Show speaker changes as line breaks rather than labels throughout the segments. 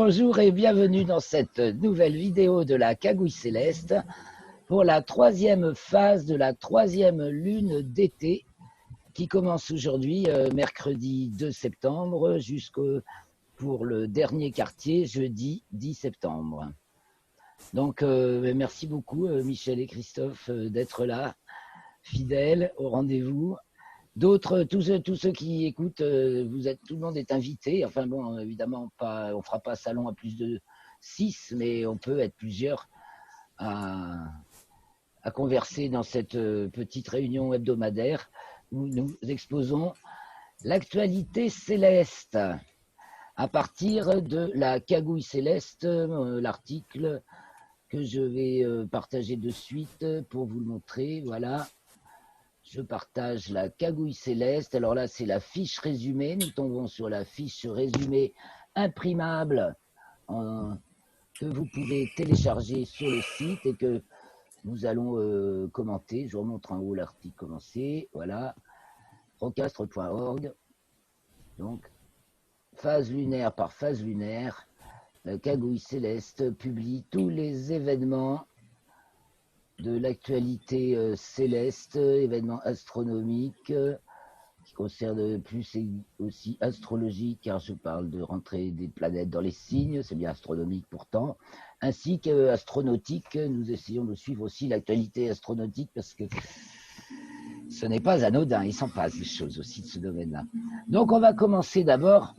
Bonjour et bienvenue dans cette nouvelle vidéo de la Cagouille Céleste pour la troisième phase de la troisième lune d'été qui commence aujourd'hui, mercredi 2 septembre, pour le dernier quartier, jeudi 10 septembre. Donc, merci beaucoup, Michel et Christophe, d'être là, fidèles au rendez-vous. D'autres, tous ceux qui écoutent, tout le monde est invité. Enfin bon, évidemment, on ne fera pas salon à plus de 6, mais on peut être plusieurs à converser dans cette petite réunion hebdomadaire où nous exposons l'actualité céleste à partir de la Cagouille Céleste, l'article que je vais partager de suite pour vous le montrer. Voilà. Je partage la Cagouille Céleste. Alors là, c'est la fiche résumée. Nous tombons sur la fiche résumée imprimable que vous pouvez télécharger sur le site et que nous allons commenter. Je vous remontre en haut l'article commencé. Voilà. Procastre.org. Donc, phase lunaire par phase lunaire, la Cagouille Céleste publie tous les événements de l'actualité céleste, événements astronomiques qui concernent plus aussi astrologique, car je parle de rentrer des planètes dans les signes, c'est bien astronomique pourtant, ainsi qu'astronautique. Nous essayons de suivre aussi l'actualité astronautique parce que ce n'est pas anodin, il s'en passe des choses aussi de ce domaine-là. Donc on va commencer d'abord,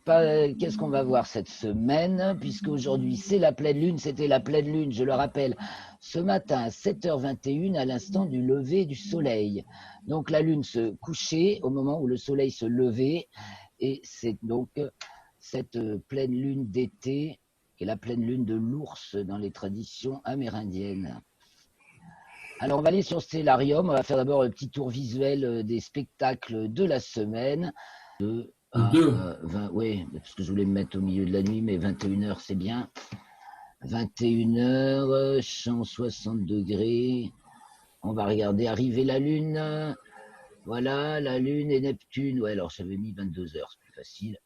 qu'est-ce qu'on va voir cette semaine, puisque aujourd'hui c'est la pleine lune, c'était la pleine lune, je le rappelle, ce matin à 7h21 à l'instant du lever du soleil. Donc la lune se couchait au moment où le soleil se levait, et c'est donc cette pleine lune d'été, qui est la pleine lune de l'ours dans les traditions amérindiennes. Alors on va aller sur Stellarium, on va faire d'abord un petit tour visuel des spectacles de la semaine. Oui, parce que je voulais me mettre au milieu de la nuit, mais 21h c'est bien. 21h, champ 60 degrés. On va regarder arriver la Lune. Voilà, la Lune et Neptune. Ouais, alors j'avais mis 22h, c'est plus facile.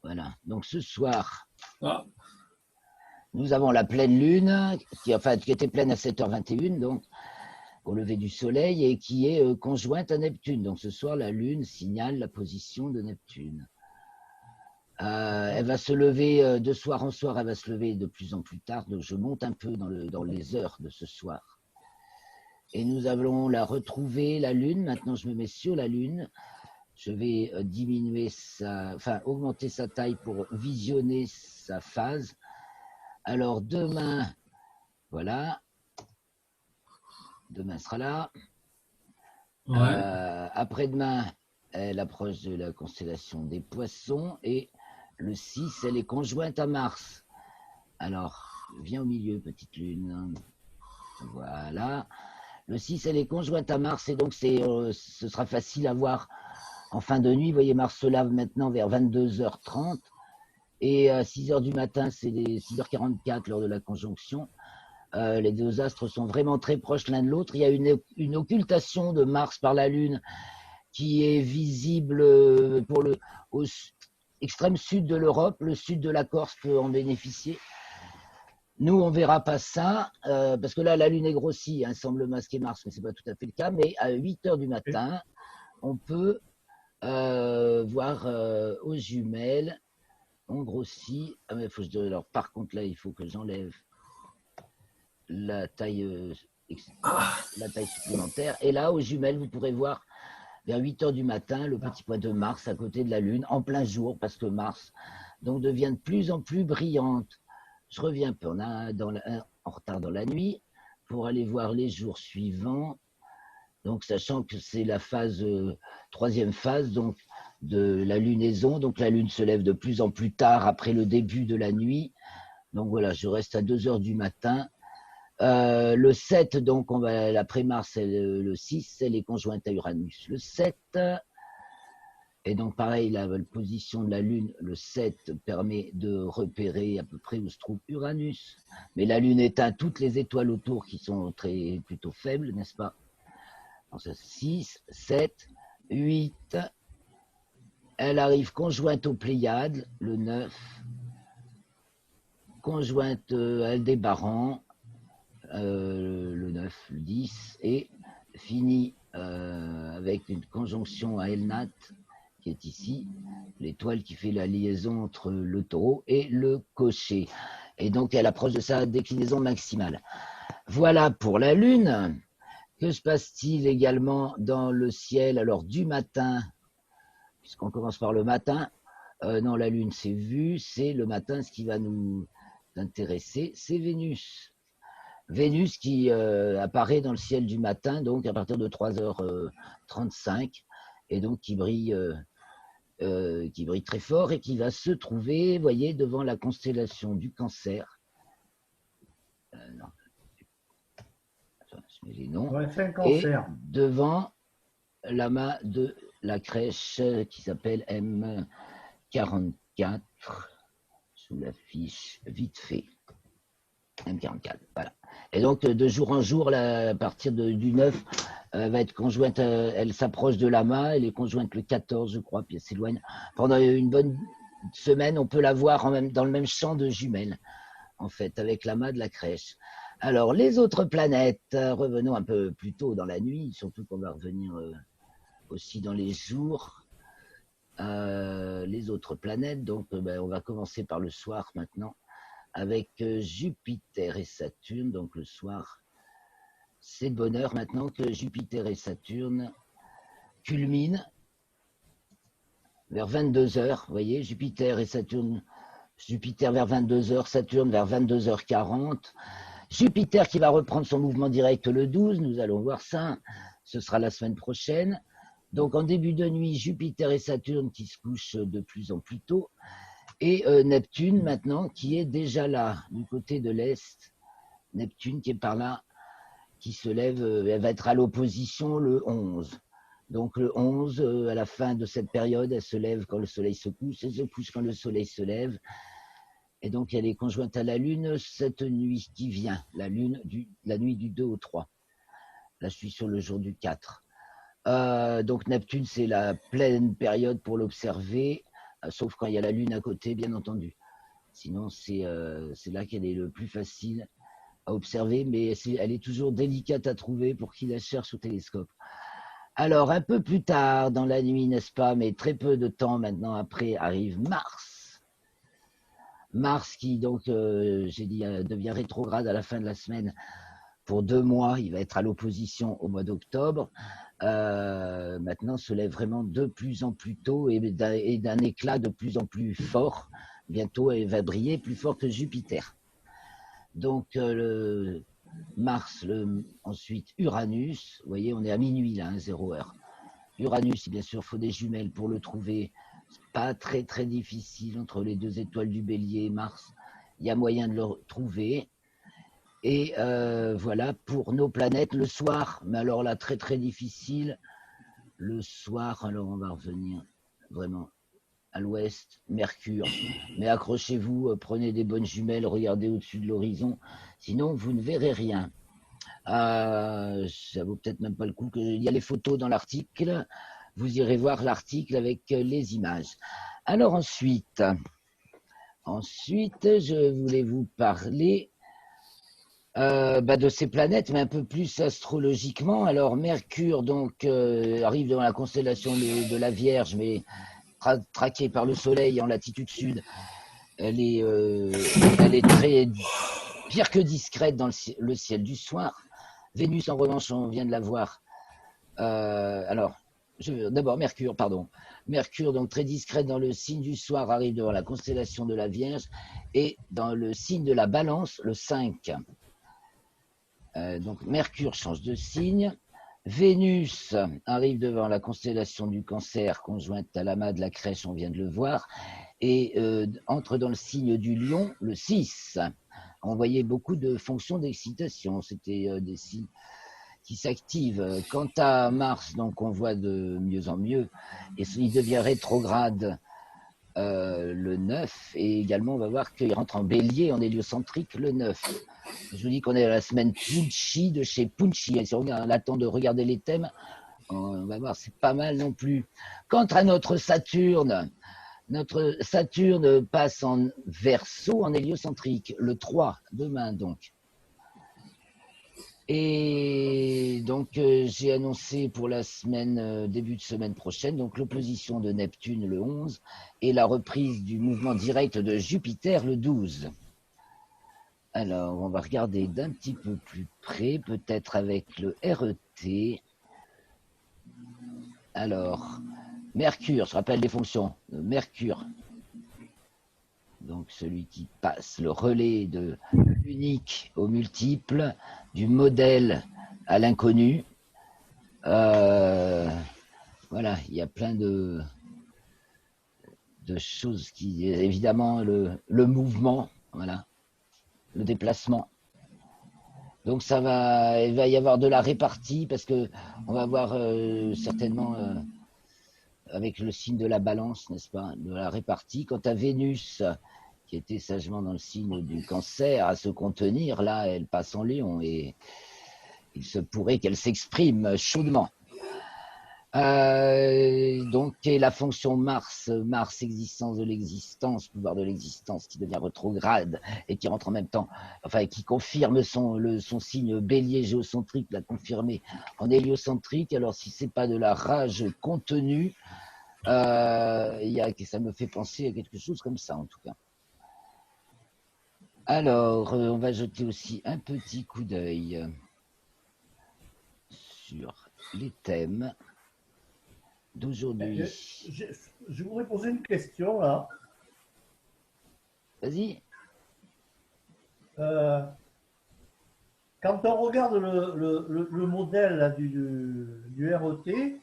Voilà, donc ce soir, nous avons la pleine Lune, qui était pleine à 7h21, donc au lever du soleil, et qui est conjointe à Neptune. Donc ce soir, la Lune signale la position de Neptune. Elle va se lever de soir en soir, elle va se lever de plus en plus tard. Donc je monte un peu dans les heures de ce soir. Et nous allons la retrouver, la Lune. Maintenant, je me mets sur la Lune. Je vais augmenter sa taille pour visionner sa phase. Alors demain, voilà. Demain sera là. Ouais. Après-demain, elle approche de la constellation des Poissons et le 6, elle est conjointe à Mars. Alors, viens au milieu, petite lune. Voilà. Le 6, elle est conjointe à Mars et donc ce sera facile à voir en fin de nuit. Vous voyez, Mars se lave maintenant vers 22h30 et à 6h du matin, c'est 6h44 lors de la conjonction. Les deux astres sont vraiment très proches l'un de l'autre. Il y a une occultation de Mars par la Lune qui est visible au extrême sud de l'Europe. Le sud de la Corse peut en bénéficier. Nous, on ne verra pas ça, parce que là, la Lune est grossie, hein, semble masquer Mars, mais ce n'est pas tout à fait le cas. Mais à 8h du matin, on peut voir aux jumelles, on grossit. Ah, mais alors, par contre, là, il faut que j'enlève la taille supplémentaire. Et là, aux jumelles, vous pourrez voir vers 8h du matin le petit point de Mars à côté de la Lune, en plein jour, parce que Mars donc, devient de plus en plus brillante. Je reviens un peu en retard dans la nuit pour aller voir les jours suivants. Donc, sachant que c'est la troisième phase donc, de la lunaison. Donc, la Lune se lève de plus en plus tard après le début de la nuit. Donc, voilà, je reste à 2h du matin. Le 7, donc, après Mars, le 6, elle est conjointe à Uranus. Le 7, et donc pareil, la position de la Lune, le 7, permet de repérer à peu près où se trouve Uranus. Mais la Lune éteint toutes les étoiles autour qui sont plutôt faibles, n'est-ce pas? Donc, 6, 7, 8, Elle arrive conjointe aux Pléiades, le 9, conjointe à Aldébaran, le 9, le 10, et finit avec une conjonction à Elnat, qui est ici, l'étoile qui fait la liaison entre le taureau et le cocher. Et donc, elle approche de sa déclinaison maximale. Voilà pour la Lune. Que se passe-t-il également dans le ciel? Alors, du matin, puisqu'on commence par le matin, non, la Lune, c'est vu, c'est le matin, ce qui va nous intéresser, c'est Vénus. Vénus qui apparaît dans le ciel du matin, donc à partir de 3h35, et donc qui brille très fort et qui va se trouver, voyez, devant la constellation du Cancer. Non. Attends, je mets les noms.
Ouais, c'est un
Et
cancer.
devant l'amas de la crèche qui s'appelle M44, sous la fiche vite fait. M44, voilà. Et donc, de jour en jour, là, à partir du 9, va être conjointe, elle s'approche de l'amas, elle est conjointe le 14, je crois, puis elle s'éloigne. Pendant une bonne semaine, on peut la voir dans le même champ de jumelles, en fait, avec l'amas de la crèche. Alors, les autres planètes, revenons un peu plus tôt dans la nuit, surtout qu'on va revenir aussi dans les jours. Les autres planètes, donc on va commencer par le soir maintenant, avec Jupiter et Saturne, donc le soir. C'est de bonne heure maintenant que Jupiter et Saturne culminent vers 22h. Vous voyez, Jupiter et Saturne, Jupiter vers 22h, Saturne vers 22h40. Jupiter qui va reprendre son mouvement direct le 12, nous allons voir ça, ce sera la semaine prochaine. Donc en début de nuit, Jupiter et Saturne qui se couchent de plus en plus tôt. Et Neptune maintenant qui est déjà là, du côté de l'Est. Neptune qui est par là, qui se lève, elle va être à l'opposition le 11. Donc le 11, à la fin de cette période, elle se lève quand le soleil se couche, elle se couche quand le soleil se lève. Et donc elle est conjointe à la Lune cette nuit qui vient, la nuit du 2 au 3. Là je suis sur le jour du 4. Donc Neptune c'est la pleine période pour l'observer, sauf quand il y a la Lune à côté bien entendu. Sinon c'est là qu'elle est le plus facile à observer, mais elle est toujours délicate à trouver pour qui la cherche au télescope. Alors, un peu plus tard dans la nuit, n'est-ce pas, mais très peu de temps maintenant après, arrive Mars. Mars qui, donc, j'ai dit, devient rétrograde à la fin de la semaine pour 2 mois. Il va être à l'opposition au mois d'octobre. Maintenant, se lève vraiment de plus en plus tôt et d'un éclat de plus en plus fort. Bientôt, elle va briller plus fort que Jupiter. Donc, Mars, ensuite Uranus, vous voyez, on est à minuit là, 0h. Uranus, bien sûr, il faut des jumelles pour le trouver. C'est pas très très difficile entre les 2 étoiles du Bélier et Mars. Il y a moyen de le trouver. Et voilà pour nos planètes le soir. Mais alors là, très très difficile. Le soir, alors on va revenir vraiment à l'ouest, Mercure. Mais accrochez-vous, prenez des bonnes jumelles, regardez au-dessus de l'horizon, sinon vous ne verrez rien. Ça vaut peut-être même pas le coup il y a les photos dans l'article. Vous irez voir l'article avec les images. Alors ensuite, je voulais vous parler de ces planètes, mais un peu plus astrologiquement. Alors Mercure donc arrive dans la constellation de la Vierge, mais traquée par le soleil en latitude sud, elle est très pire que discrète dans le ciel du soir. Vénus, en revanche, on vient de la voir. D'abord Mercure, pardon. Mercure, donc très discrète dans le signe du soir, arrive devant la constellation de la Vierge et dans le signe de la Balance, le 5. Donc Mercure change de signe. Vénus arrive devant la constellation du Cancer, conjointe à l'amas de la crèche, on vient de le voir, et entre dans le signe du Lion, le 6. On voyait beaucoup de fonctions d'excitation, c'était des signes qui s'activent. Quant à Mars, donc on voit de mieux en mieux, et il devient rétrograde le 9, et également on va voir qu'il rentre en bélier, en héliocentrique le 9. Je vous dis qu'on est à la semaine Punchy de chez Punchy. Si on a le temps de regarder les thèmes, On va voir, c'est pas mal non plus. Quant à notre Saturne passe en Verseau, en héliocentrique, le 3, demain donc. Et donc, j'ai annoncé pour la semaine, début de semaine prochaine, donc l'opposition de Neptune le 11 et la reprise du mouvement direct de Jupiter le 12. Alors, on va regarder d'un petit peu plus près, peut-être avec le RET. Alors, Mercure, je rappelle les fonctions. Mercure, donc celui qui passe le relais de l'unique au multiple, du modèle à l'inconnu. Voilà, il y a plein de choses qui, évidemment, le mouvement, voilà, le déplacement. Donc il va y avoir de la répartie parce que on va voir certainement avec le signe de la balance, n'est-ce pas, de la répartie. Quant à Vénus, qui était sagement dans le signe du Cancer, à se contenir, là, elle passe en Lion et il se pourrait qu'elle s'exprime chaudement. Donc, et la fonction Mars, existence de l'existence, pouvoir de l'existence, qui devient rétrograde et qui rentre en même temps, enfin, qui confirme son signe bélier géocentrique, l'a confirmé en héliocentrique. Alors, si c'est pas de la rage contenue, ça me fait penser à quelque chose comme ça, en tout cas. Alors, on va jeter aussi un petit coup d'œil sur les thèmes d'aujourd'hui.
Je voudrais poser une question là.
Vas-y.
Quand on regarde le modèle là, du RET,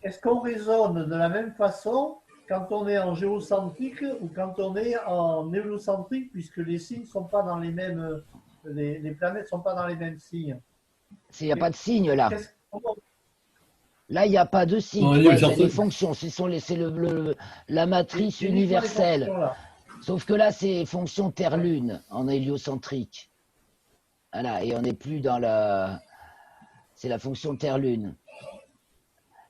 est-ce qu'on raisonne de la même façon quand on est en géocentrique ou quand on est en héliocentrique, puisque les signes sont pas dans les mêmes, les planètes sont pas dans les mêmes signes.
Il n'y a pas de signe là. Là, il n'y a pas de signe.
Non,
c'est les fonctions. C'est la matrice universelle. Sauf que là, c'est fonction Terre-Lune en héliocentrique. Voilà, et on n'est plus dans la. C'est la fonction Terre-Lune.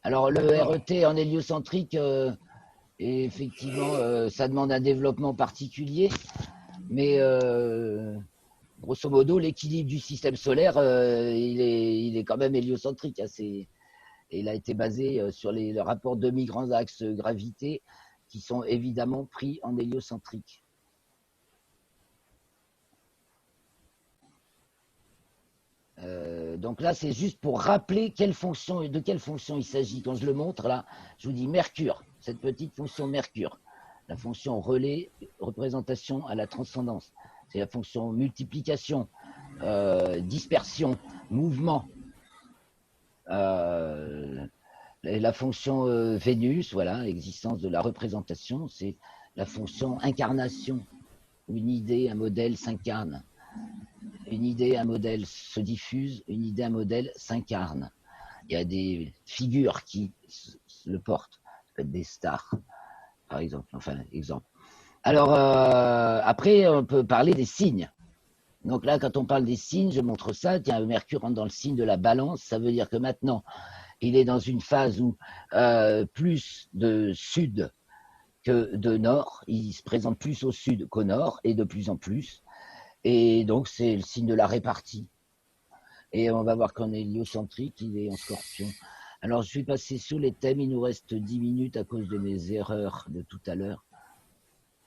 Alors, le RET en héliocentrique, effectivement, ça demande un développement particulier. Mais grosso modo, l'équilibre du système solaire, il est quand même héliocentrique. Et il a été basé sur le rapport demi-grands axes gravité qui sont évidemment pris en héliocentrique. Donc là, c'est juste pour rappeler de quelle fonction il s'agit. Quand je le montre, là, je vous dis Mercure, cette petite fonction Mercure, la fonction relais, représentation à la transcendance. C'est la fonction multiplication, dispersion, mouvement. La fonction Vénus, voilà, existence de la représentation, c'est la fonction incarnation. Une idée, un modèle s'incarne. Une idée, un modèle se diffuse, une idée, un modèle s'incarne. Il y a des figures qui le portent, ça peut être des stars, par exemple. Enfin, exemple. Alors, après, on peut parler des signes. Donc là, quand on parle des signes, je montre ça. Tiens, Mercure rentre dans le signe de la balance. Ça veut dire que maintenant, il est dans une phase où plus de sud que de nord. Il se présente plus au sud qu'au nord, et de plus en plus. Et donc, c'est le signe de la répartie. Et on va voir qu'en héliocentrique, il est en scorpion. Alors, je vais passer sur les thèmes. Il nous reste 10 minutes à cause de mes erreurs de tout à l'heure.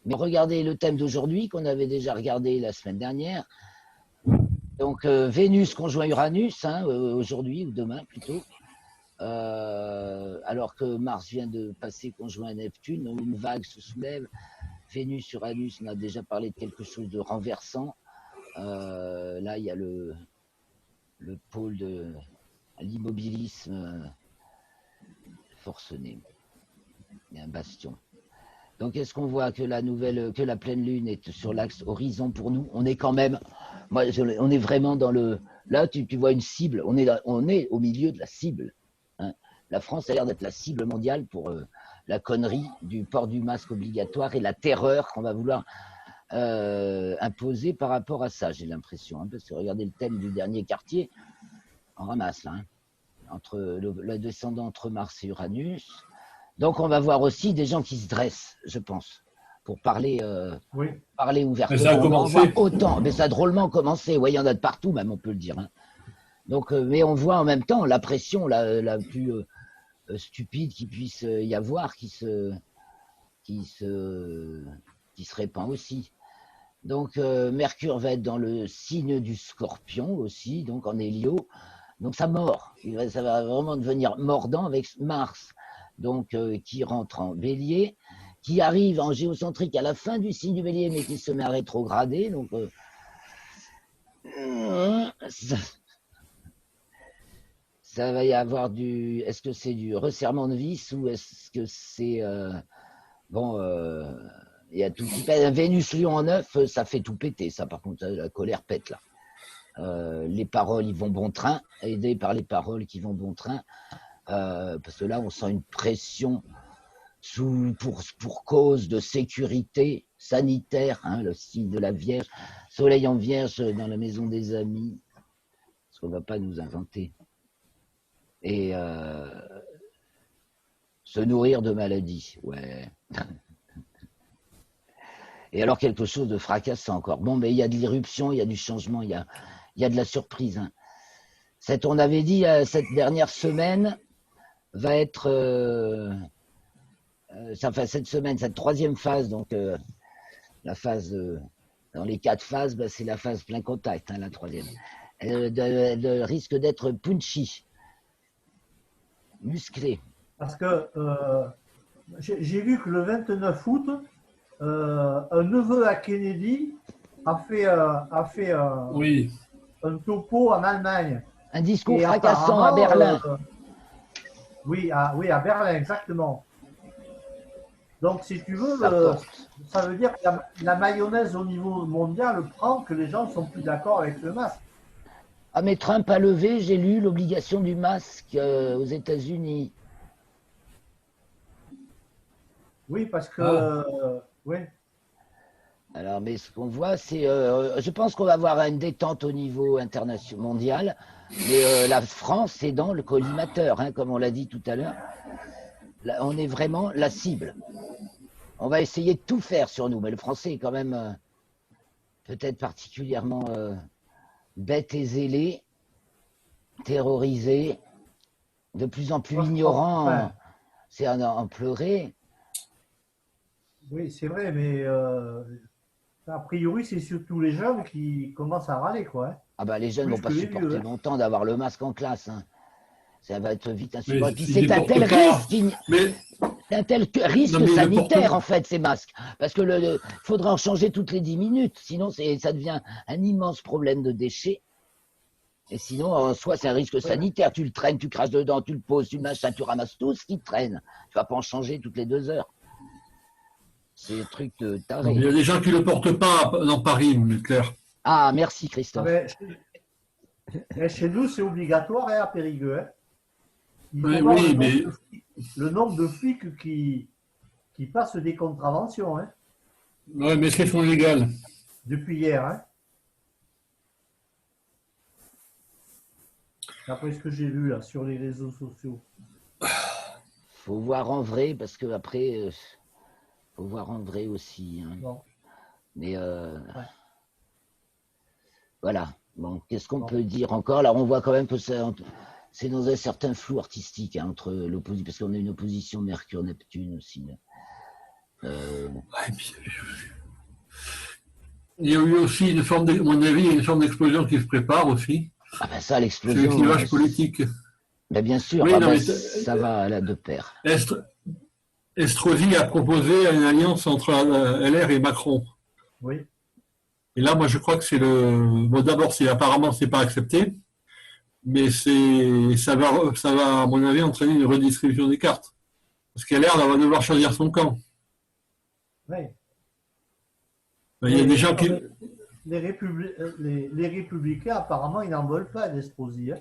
Mais regardez le thème d'aujourd'hui qu'on avait déjà regardé la semaine dernière. Donc, Vénus conjoint Uranus, aujourd'hui ou demain plutôt. Alors que Mars vient de passer conjoint à Neptune, une vague se soulève. Vénus, Uranus, on a déjà parlé de quelque chose de renversant. Là, il y a le pôle de l'immobilisme forcené. Il y a un bastion. Donc, est-ce qu'on voit que la pleine lune est sur l'axe horizon pour nous? On est quand même, on est vraiment dans le. Là, tu vois une cible. On est au milieu de la cible. Hein. La France a l'air d'être la cible mondiale pour la connerie du port du masque obligatoire et la terreur qu'on va vouloir imposer par rapport à ça, j'ai l'impression. Parce que regardez le thème du dernier quartier, on ramasse là. entre la descendante entre Mars et Uranus. Donc, on va voir aussi des gens qui se dressent, je pense, pour parler,
Oui.
parler
Mais
ouvertement.
ça a
On va en
commencé.
voir autant, mais ça a drôlement commencé. Oui, il y en a de partout, même, on peut le dire. Hein. Donc, mais on voit en même temps la pression la plus stupide qu'il puisse y avoir qui se répand aussi. Donc, Mercure va être dans le signe du Scorpion aussi, donc en Hélio. Donc, ça mord. Ça va vraiment devenir mordant avec Mars, donc qui rentre en Bélier, qui arrive en géocentrique à la fin du signe du Bélier, mais qui se met à rétrograder. Donc, ça va y avoir du. Est-ce que c'est du resserrement de vis ou est-ce que c'est bon? Il y a tout qui pète. Vénus Lion en 9, ça fait tout péter. Ça, par contre, la colère pète là. Les paroles, ils vont bon train, aidés par les paroles qui vont bon train, parce que là, on sent une pression pour cause de sécurité sanitaire, hein, le signe de la Vierge, Soleil en Vierge dans la maison des amis, parce qu'on ne va pas nous inventer. Et se nourrir de maladies, ouais. Et alors quelque chose de fracassant encore. Bon, mais il y a de l'irruption, il y a du changement, il y a de la surprise. Hein. On avait dit, cette dernière semaine va être, cette semaine, cette troisième phase, donc la phase, dans les 4 phases, bah, c'est la phase plein contact, hein, la troisième. Elle risque d'être punchy, musclé.
Parce que j'ai vu que le 29 août, un neveu à Kennedy a fait
Oui.
un topo en Allemagne.
Un discours
Et
fracassant à
apparemment,
Berlin.
Oui, à Berlin, exactement. Donc, si tu veux, ça veut dire que la mayonnaise au niveau mondial prend que les gens ne sont plus d'accord avec le masque.
Ah, mais Trump a levé, j'ai lu, l'obligation du masque aux États-Unis.
Oui, parce que. Oui.
Alors, mais ce qu'on voit, c'est. Je pense qu'on va avoir une détente au niveau international, mondial. Mais la France, c'est dans le collimateur, hein, comme on l'a dit tout à l'heure. Là, on est vraiment la cible. On va essayer de tout faire sur nous. Mais le français est quand même peut-être particulièrement bête et zélé, terrorisé, de plus en plus ignorant.
Ouais.
C'est en pleurer.
Oui, c'est vrai, mais a priori, c'est surtout les jeunes qui commencent à râler, quoi. Hein.
Ah bah les jeunes
Plus
vont pas
que les
supporter
vieux, hein.
longtemps d'avoir le masque en classe. Hein. Ça va être vite
Mais
insupportable. Puis
s'ils
c'est un
les
tel
portent pas.
risque,
Mais
c'est un tel
non,
risque
mais ils le
sanitaire
portent.
en fait ces masques. Parce que il faudra en changer toutes les 10 minutes. Sinon ça devient un immense problème de déchets. Et sinon, en soi, c'est un risque sanitaire. Tu le traînes, tu craches dedans, tu le poses, tu le machin, tu ramasses tout ce qui traîne. Tu vas pas en changer toutes les 2 heures. C'est un truc de
Non,
taré.
mais il y a des gens qui ne le portent pas dans Paris, mais clair.
Ah, merci
Ah
Christophe.
ben, chez nous, c'est obligatoire hein, à Périgueux. Hein. Il faut
Oui,
voir
oui, mais
le nombre de flics qui passent des contraventions hein,
ouais, mais est-ce qu'elles sont légales?
depuis hier. Hein. D'après ce que j'ai vu là, sur les réseaux sociaux.
Faut voir en vrai parce que après, faut voir en vrai aussi. Hein.
Bon.
Mais
Ouais.
voilà. Bon, qu'est-ce qu'on peut dire encore? Alors, on voit quand même que c'est dans un certain flou artistique hein, entre l'opposition, parce qu'on a une opposition Mercure-Neptune aussi.
Ouais, et puis, il y a eu aussi une forme, à mon avis, il y a une forme d'explosion qui se prépare aussi.
Ah ben ça,
C'est le
l'explosion.
clivage politique.
Ben bien sûr,
Oui,
ah
non,
ben,
mais
ça va là de pair.
Estrosi a proposé une alliance entre LR et Macron.
Oui.
Et là, moi, je crois que c'est le. Bon, d'abord, apparemment, c'est pas accepté, mais ça va, à mon avis, entraîner une redistribution des cartes. Parce qu'LR va devoir choisir son camp.
Oui.
Ben, il y a des gens qui.
Les républicains, apparemment, ils n'en veulent pas d'Estrosi. Hein.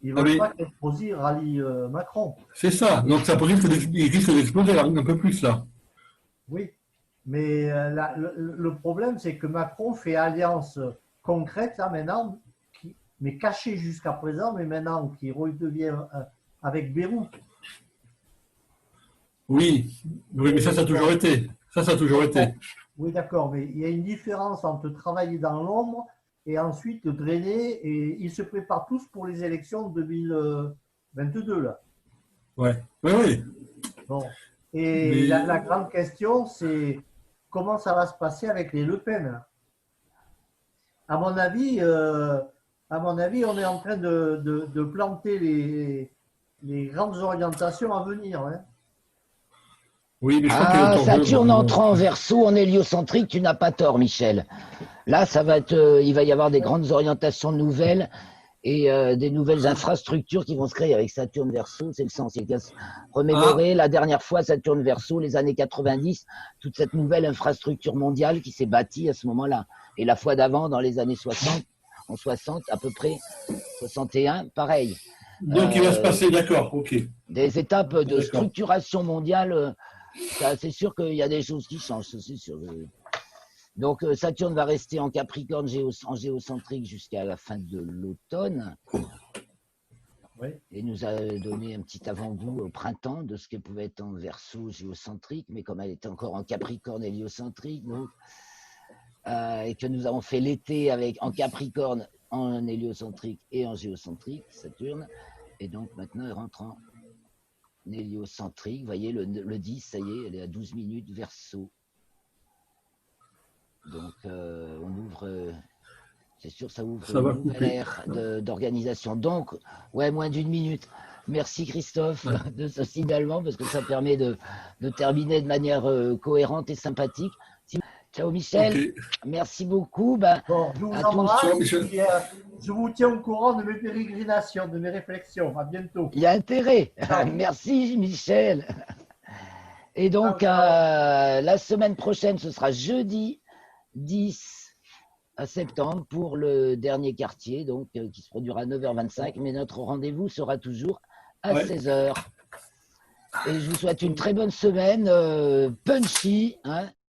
Ils ne
Ah,
veulent
mais
pas qu'Estrosi rallie Macron.
c'est ça. Donc, ça risque d'exploser un peu plus, là.
Oui. Mais le problème, c'est que Macron fait alliance concrète là maintenant, mais caché jusqu'à présent, mais maintenant qui redevient avec Beyrouth.
Oui, oui, mais ça a toujours été. Ça a toujours été.
Oui, d'accord, mais il y a une différence entre travailler dans l'ombre et ensuite drainer, et ils se préparent tous pour les élections de 2022, là.
Ouais, oui, oui.
Bon. Et la grande question, c'est comment ça va se passer avec les Le Pen. À mon avis, on est en train de planter les grandes orientations à venir. Hein.
Oui, mais je crois qu'il y a autant
Saturne entrant en Verseau en héliocentrique, tu n'as pas tort, Michel. Là, ça va être, il va y avoir des grandes orientations nouvelles et des nouvelles infrastructures qui vont se créer avec Saturne Verseau. C'est le sens. Il y a qu'à remémorer la dernière fois Saturne Verseau, les années 90, toute cette nouvelle infrastructure mondiale qui s'est bâtie à ce moment-là. Et la fois d'avant, dans les années 60, en 60 à peu près, 61, pareil.
Donc il va se passer, d'accord, ok.
Des étapes de structuration mondiale. C'est sûr qu'il y a des choses qui changent, c'est sûr. Donc Saturne va rester en Capricorne en géocentrique jusqu'à la fin de l'automne. Oui. Et nous a donné un petit avant-goût au printemps de ce qu'elle pouvait être en Verseau géocentrique, mais comme elle était encore en Capricorne héliocentrique, donc, et que nous avons fait l'été en Capricorne en héliocentrique et en géocentrique, Saturne, et donc maintenant elle rentre en héliocentrique. Vous voyez, le 10, ça y est, elle est à 12 minutes Verseau. Donc, on ouvre, c'est sûr, ça ouvre une nouvelle ère d'organisation. Donc, ouais, moins d'une minute. Merci Christophe de ce signalement parce que ça permet de terminer de manière cohérente et sympathique. Ciao Michel, okay. Merci beaucoup. Bon,
je vous embrasse. Je vous tiens au courant de mes pérégrinations, de mes réflexions. À bientôt.
Il y a intérêt. Merci Michel. Et donc, la semaine prochaine, ce sera jeudi 10 septembre pour le dernier quartier, donc qui se produira à 9h25. Mais notre rendez-vous sera toujours à 16h. Et je vous souhaite une très bonne semaine, punchy, hein,